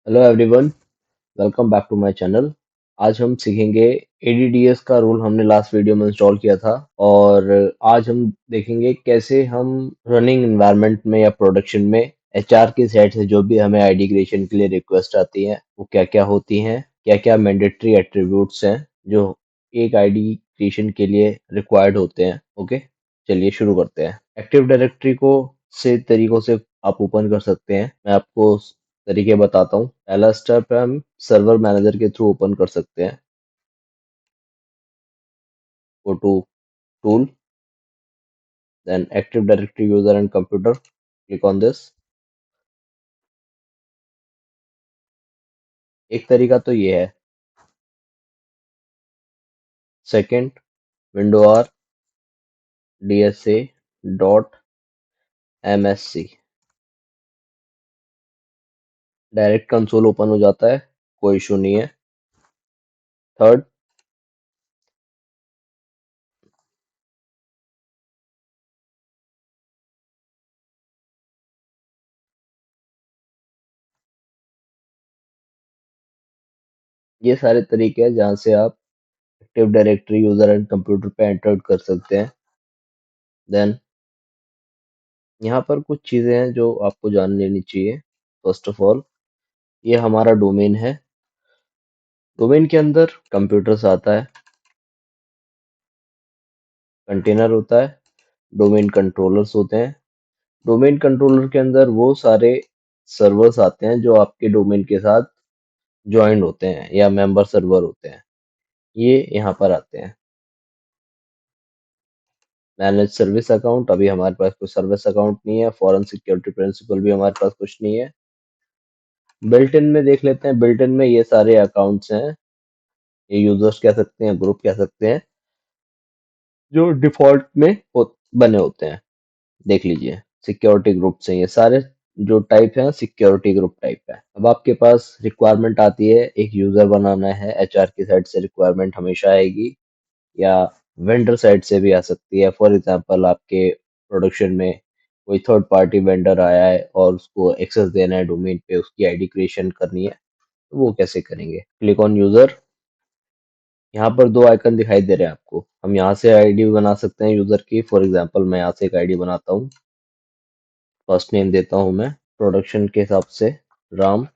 Hello everyone, welcome back to my channel. आज हम सीखेंगे ADDS का रूल हमने लास्ट वीडियो में इंस्टॉल किया था। और आज हम देखेंगे कैसे हम रनिंग एनवायरनमेंट में या प्रोडक्शन में HR की साइड से जो भी हमें आईडी क्रिएशन के लिए रिक्वेस्ट आती है वो क्या क्या होती हैं, क्या क्या मैंडेटरी एट्रीब्यूट्स हैं जो एक आईडी क्रिएशन के लिए रिक्वायर्ड होते हैं। ओके, चलिए शुरू करते हैं। एक्टिव डायरेक्टरी को से तरीकों से आप ओपन कर सकते हैं। मैं आपको तरीके बताता हूँ। पहला स्टेप है, हम सर्वर मैनेजर के थ्रू ओपन कर सकते हैं। Go to tool, then active directory user and computer, click on this. एक तरीका तो ये है। Second, window R DSA.MSC, direct console open हो जाता है, कोई इशू नहीं है। थर्ड, ये सारे तरीके हैं जहाँ से आप active directory user and computer पे एंटर कर सकते हैं। देन यहाँ पर कुछ चीजें हैं जो आपको जान लेनी चाहिए। फर्स्ट ऑफ ऑल, ये हमारा डोमेन है। डोमेन के अंदर कंप्यूटर्स आता है, कंटेनर होता है, डोमेन कंट्रोलर्स होते हैं। डोमेन कंट्रोलर के अंदर वो सारे सर्वर्स आते हैं जो आपके डोमेन के साथ ज्वाइंट होते हैं या मेंबर सर्वर होते हैं, ये यहाँ पर आते हैं। मैनेज सर्विस अकाउंट, अभी हमारे पास कोई सर्विस अकाउंट नहीं है। फॉरेन सिक्योरिटी प्रिंसिपल भी हमारे पास कुछ नहीं है। बिल्ट इन में देख लेते हैं। बिल्ट इन में ये सारे अकाउंट्स हैं, ये यूजर्स कह सकते हैं, ग्रुप कह सकते हैं, जो डिफॉल्ट में बने होते हैं। देख लीजिए, सिक्योरिटी ग्रुप से ये सारे जो टाइप हैं सिक्योरिटी ग्रुप टाइप है। अब आपके पास रिक्वायरमेंट आती है, एक यूजर बनाना है। HR की साइड से रिक्वायरमेंट हमेशा आएगी, या वेंडर साइड से भी आ सकती है। फॉर एग्जांपल, आपके प्रोडक्शन में कोई थर्ड पार्टी वेंडर आया है और उसको एक्सेस देना है डोमेन पे, उसकी आईडी क्रिएशन करनी है, तो वो कैसे करेंगे। Click on user. यहाँ पर दो आइकन दिखाई दे रहे हैं आपको। हम यहाँ से आईडी बना सकते हैं यूजर की। फॉर एग्जांपल, मैं यहाँ से एक आईडी बनाता हूँ। फर्स्ट नेम देता हूँ मैं प्रोडक्शन के हिसाब से राम।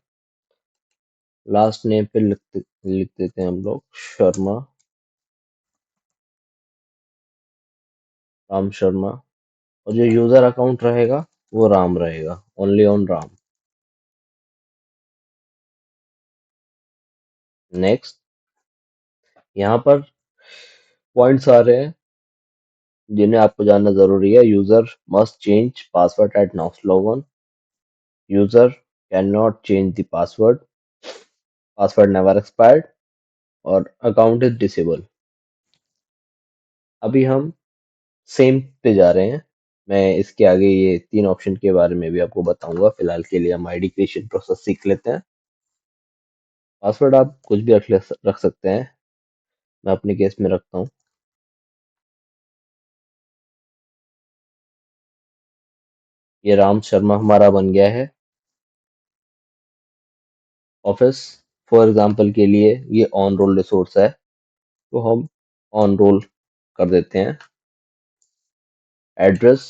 लास्ट नेम पे लिख देते हैं हम लोग शर्मा, राम शर्मा। और जो यूजर अकाउंट रहेगा वो राम रहेगा, ओनली ऑन राम। नेक्स्ट, यहाँ पर पॉइंट्स आ रहे हैं जिन्हें आपको जानना जरूरी है। User must change password at now log on. User can not change the password, password never expired, और अकाउंट इज डिसेबल। अभी हम सेम पे जा रहे हैं। मैं इसके आगे ये तीन ऑप्शन के बारे में भी आपको बताऊंगा। फिलहाल के लिए हम आईडी क्रिएशन प्रोसेस सीख लेते हैं। पासवर्ड आप कुछ भी रख सकते हैं। मैं अपने केस में रखता हूँ। ये राम शर्मा हमारा बन गया है। ऑफिस, फॉर एग्जांपल के लिए ये ऑन रोल रिसोर्स है, तो हम ऑन रोल कर देते हैं। Address,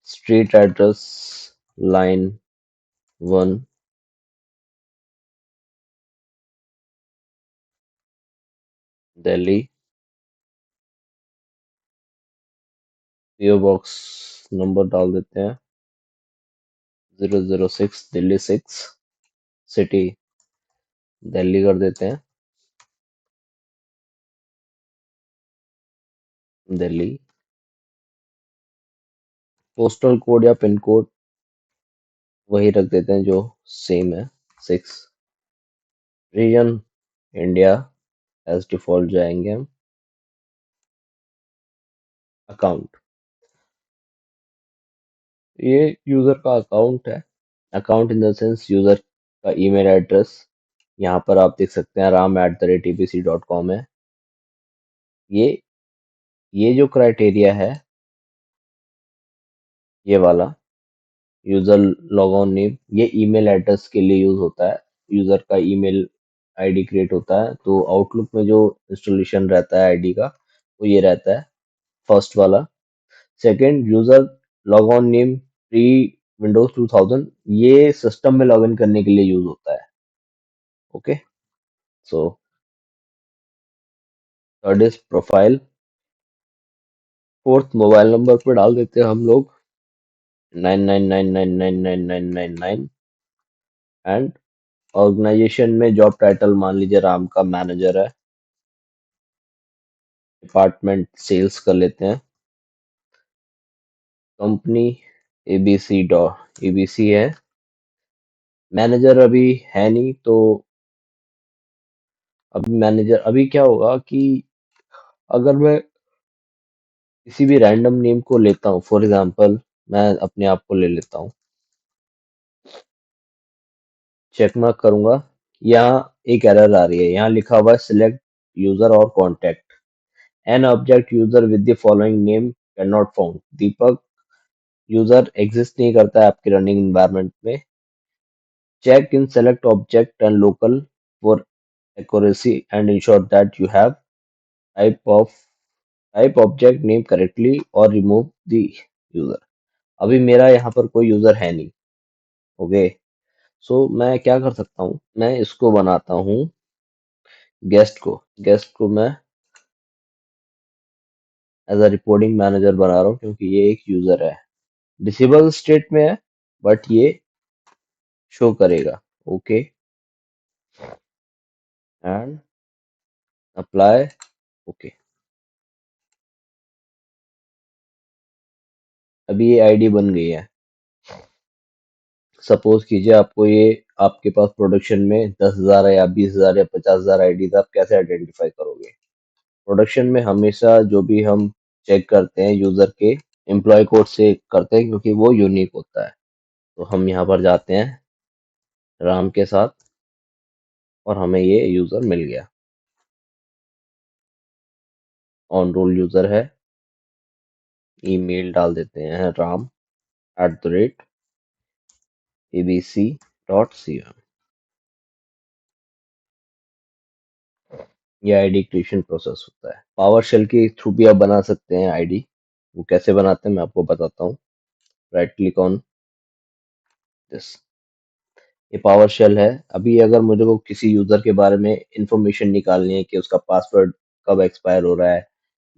street address, line 1, Delhi. PO box number डाल देते हैं 006 दिल्ली 6। सिटी दिल्ली कर देते हैं, दिल्ली। पोस्टल कोड या पिन कोड वही रख देते हैं जो सेम है, 6। रीजन इंडिया, एज डिफॉल्ट जाएंगे हम। अकाउंट, ये यूजर का अकाउंट है। Account in the sense user का ईमेल एड्रेस। यहाँ पर आप देख सकते हैं ram@abc.com है। ये ये जो क्राइटेरिया है, ये वाला, यूजर लॉगऑन नेम ये ईमेल एड्रेस के लिए यूज होता है। यूजर का ईमेल आईडी क्रिएट होता है, तो आउटलुक में जो इंस्टॉलेशन रहता है आईडी का वो ये रहता है, फर्स्ट वाला। Second, user log on name pre Windows 2000, ये सिस्टम में लॉगिन करने के लिए यूज होता है। Okay, so third is profile. Fourth, mobile number पे डाल देते हैं हम लोग 9999999999। एंड ऑर्गेनाइजेशन में जॉब टाइटल मान लीजिए राम का मैनेजर है। डिपार्टमेंट सेल्स कर लेते हैं। कंपनी एबीसी डॉट एबीसी है। मैनेजर अभी है नहीं, तो अभी मैनेजर अभी क्या होगा कि अगर मैं किसी भी रैंडम नेम को लेता हूँ, फॉर एग्जांपल मैं अपने आप को ले लेता हूँ, चेक मार्क करूंगा, यहाँ एक एरर आ रही है, यहाँ लिखा हुआ है सिलेक्ट यूजर और contact an object user with the following name can not found. Deepak user exist नहीं करता है आपके रनिंग एनवायरनमेंट में। Check in select object and local for accuracy and ensure that you have type of type object name correctly or remove the user। अभी मेरा यहाँ पर कोई यूजर है नहीं। ओके, सो मैं क्या कर सकता हूँ, मैं इसको बनाता हूँ गेस्ट को मैं एज अ रिपोर्टिंग मैनेजर बना रहा हूँ, क्योंकि ये एक यूजर है, डिसेबल स्टेट में है, बट ये शो करेगा। Okay, and apply. ओके, अभी ये आईडी बन गई है। सपोज कीजिए आपको ये आपके पास प्रोडक्शन में 10,000 है या 20,000 या 50,000 आईडी, आप कैसे आइडेंटिफाई करोगे? प्रोडक्शन में हमेशा जो भी हम चेक करते हैं यूजर के एम्प्लॉय कोड से करते हैं, क्योंकि वो यूनिक होता है। तो हम यहाँ पर जाते हैं राम के साथ, और हमें ये यूजर मिल गया, ऑन रोल यूजर है। ईमेल डाल देते हैं ram@abc.com। ये आईडी क्रिएशन प्रोसेस होता है। पावर शेल के थ्रू भी आप बना सकते हैं आईडी। वो कैसे बनाते हैं मैं आपको बताता हूँ। राइट क्लिक ऑन दिस, ये पावर शेल है। अभी अगर मुझे को किसी यूजर के बारे में इंफॉर्मेशन निकालनी है कि उसका पासवर्ड कब एक्सपायर हो रहा है,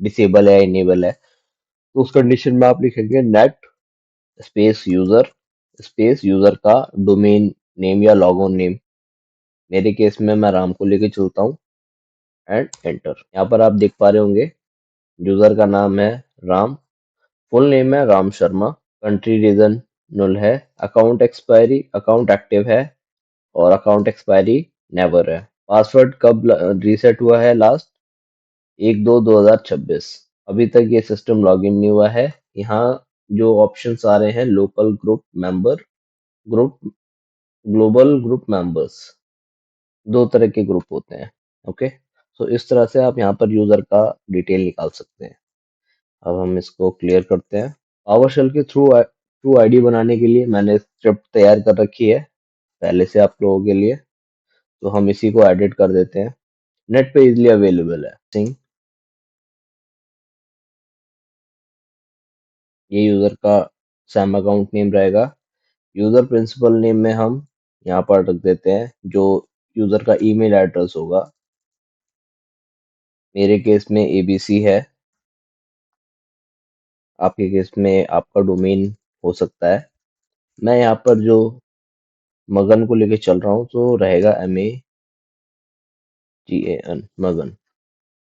डिसेबल है, इनेबल है, तो उस कंडीशन में आप लिखेंगे नेट स्पेस यूजर का डोमेन नेम या लॉगऑन नेम। मेरे केस में मैं राम को लेके चलता हूँ, एंड एंटर। यहाँ पर आप देख पा रहे होंगे यूजर का नाम है राम, फुल नेम है Ram Sharma, country reason null है, अकाउंट एक्सपायरी अकाउंट एक्टिव है, और अकाउंट एक्सपायरी नेवर है। पासवर्ड कब रीसेट हुआ है लास्ट? 1/2/2026। अभी तक ये सिस्टम लॉगिन नहीं हुआ है। यहाँ जो ऑप्शंस आ रहे हैं, local group member, group global group members, दो तरह के ग्रुप होते हैं। ओके, सो इस तरह से आप यहाँ पर यूजर का डिटेल निकाल सकते हैं। अब हम इसको क्लियर करते हैं। पावर शेल के थ्रू आईडी बनाने के लिए मैंने स्क्रिप्ट तैयार कर रखी है पहले से आप लोगों के लिए, तो हम इसी को एडिट कर देते हैं। नेट पे इजीली अवेलेबल है सिंह। ये यूजर का सैम अकाउंट नेम रहेगा। यूजर प्रिंसिपल नेम में हम यहाँ पर रख देते हैं जो यूजर का ईमेल एड्रेस होगा। मेरे केस में एबीसी है, आपके केस में आपका डोमेन हो सकता है। मैं यहाँ पर जो मगन को लेके चल रहा हूँ, तो रहेगा MAGAN मगन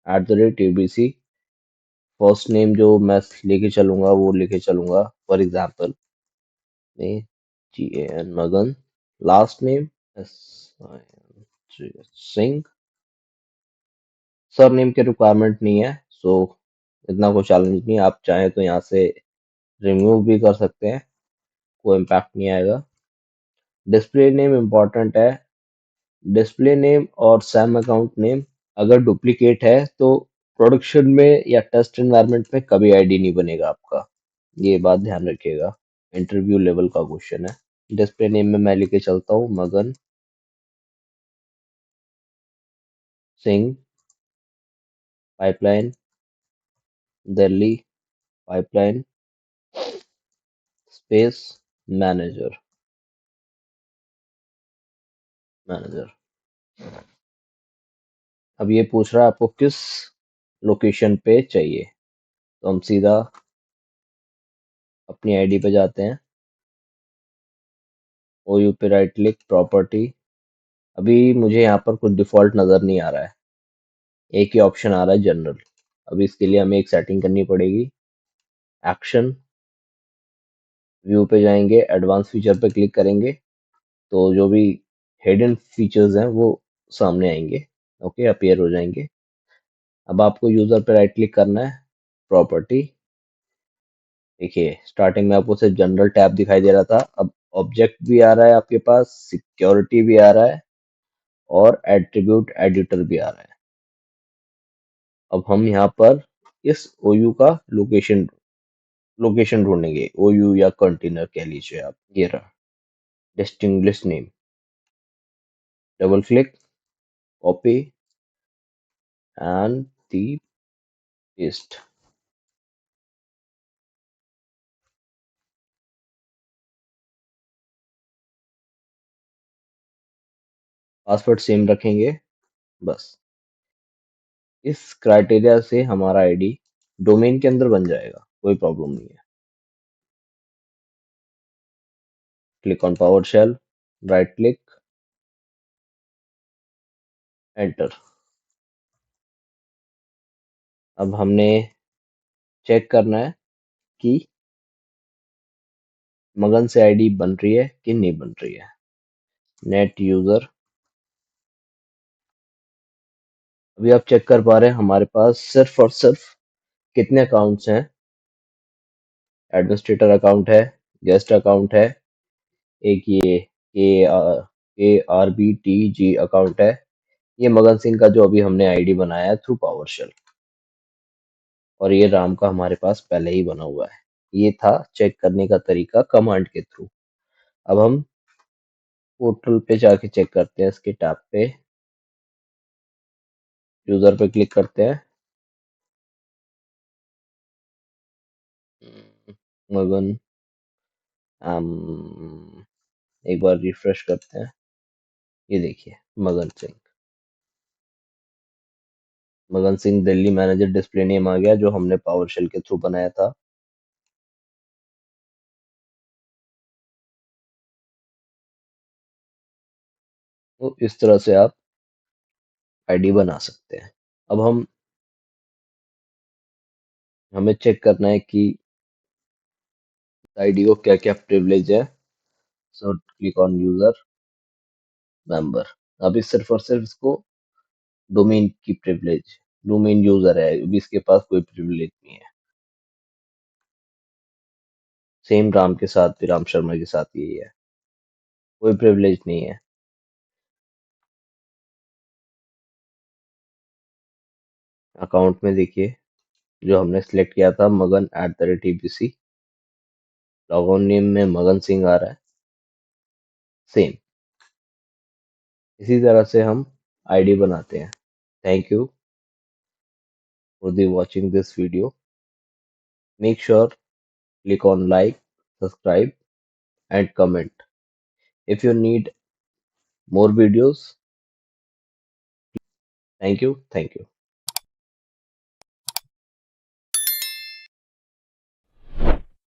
@abc। फर्स्ट नेम जो मैं लेके चलूंगा वो लेके चलूंगा, फॉर एग्जाम्पल MAGAN मगन। Last name Singh. Sir name के रिक्वायरमेंट नहीं है, सो इतना कोई चैलेंज नहीं है। आप चाहें तो यहाँ से रिमूव भी कर सकते हैं, कोई इम्पैक्ट नहीं आएगा। डिस्प्ले नेम इम्पोर्टेंट है। डिस्प्ले नेम और सैम अकाउंट नेम अगर डुप्लीकेट है तो प्रोडक्शन में या टेस्ट एनवायरनमेंट में कभी आईडी नहीं बनेगा आपका, ये बात ध्यान रखिएगा। इंटरव्यू लेवल का क्वेश्चन है। डिस्प्ले नेम में मैं लेके चलता हूँ मगन Singh pipeline Delhi pipeline space manager manager. अब ये पूछ रहा है आपको किस लोकेशन पे चाहिए, तो हम सीधा अपनी आईडी पे जाते हैं, ओयू पे राइट क्लिक प्रॉपर्टी। अभी मुझे यहाँ पर कुछ डिफॉल्ट नज़र नहीं आ रहा है, एक ही ऑप्शन आ रहा है जनरल। अभी इसके लिए हमें एक सेटिंग करनी पड़ेगी। एक्शन व्यू पे जाएंगे, एडवांस फीचर पे क्लिक करेंगे तो जो भी हिडन फीचर्स हैं वो सामने आएंगे, ओके, अपीयर हो जाएंगे। अब आपको यूजर पे राइट क्लिक करना है, प्रॉपर्टी। देखिए स्टार्टिंग में आपको सिर्फ जनरल टैब दिखाई दे रहा था, अब ऑब्जेक्ट भी आ रहा है आपके पास, सिक्योरिटी भी आ रहा है और एट्रीब्यूट एडिटर भी आ रहा है। अब हम यहाँ पर इस ओयू का लोकेशन लोकेशन ढूंढेंगे, ओयू या कंटेनर कह लीजिए आप। ये रहा distinguish name, double click, copy and the paste. Password same रखेंगे बस। इस क्राइटेरिया से हमारा आईडी डोमेन के अंदर बन जाएगा, कोई प्रॉब्लम नहीं है। Click on PowerShell, right click, enter. अब हमने चेक करना है कि मगन से आईडी बन रही है कि नहीं बन रही है। नेट यूजर, अभी आप चेक कर पा रहे हैं हमारे पास सिर्फ और सिर्फ कितने अकाउंट्स हैं। एडमिनिस्ट्रेटर अकाउंट है, गेस्ट अकाउंट है, एक ये ARBTG अकाउंट है। ये मगन सिंह का जो अभी हमने आईडी बनाया है थ्रू पावर शेल, और ये राम का हमारे पास पहले ही बना हुआ है। ये था चेक करने का तरीका कमांड के थ्रू। अब हम पोर्टल पे जाके चेक करते हैं, इसके टैब पे यूजर पे क्लिक करते हैं, मगन, एक बार रिफ्रेश करते हैं। ये देखिए Magan Singh Delhi manager display name आ गया जो हमने पावर शेल के थ्रू बनाया था। तो इस तरह से आप आईडी बना सकते हैं। अब हमें चेक करना है कि आईडी को क्या क्या प्रिविलेज है। So click on user member. अभी सिर्फ और सिर्फ इसको डोमेन की प्रिविलेज, डोमेन यूजर है, अभी इसके पास कोई प्रिविलेज नहीं है। सेम राम के साथ भी, राम शर्मा के साथ यही है, कोई प्रिविलेज नहीं है। अकाउंट में देखिए जो हमने सिलेक्ट किया था मगन @TBC, लॉगऑन नेम में मगन सिंह आ रहा है सेम। इसी तरह से हम आईडी बनाते हैं। Thank you for the watching this video. Make sure click on like, subscribe and comment. If you need more videos, thank you. Thank you.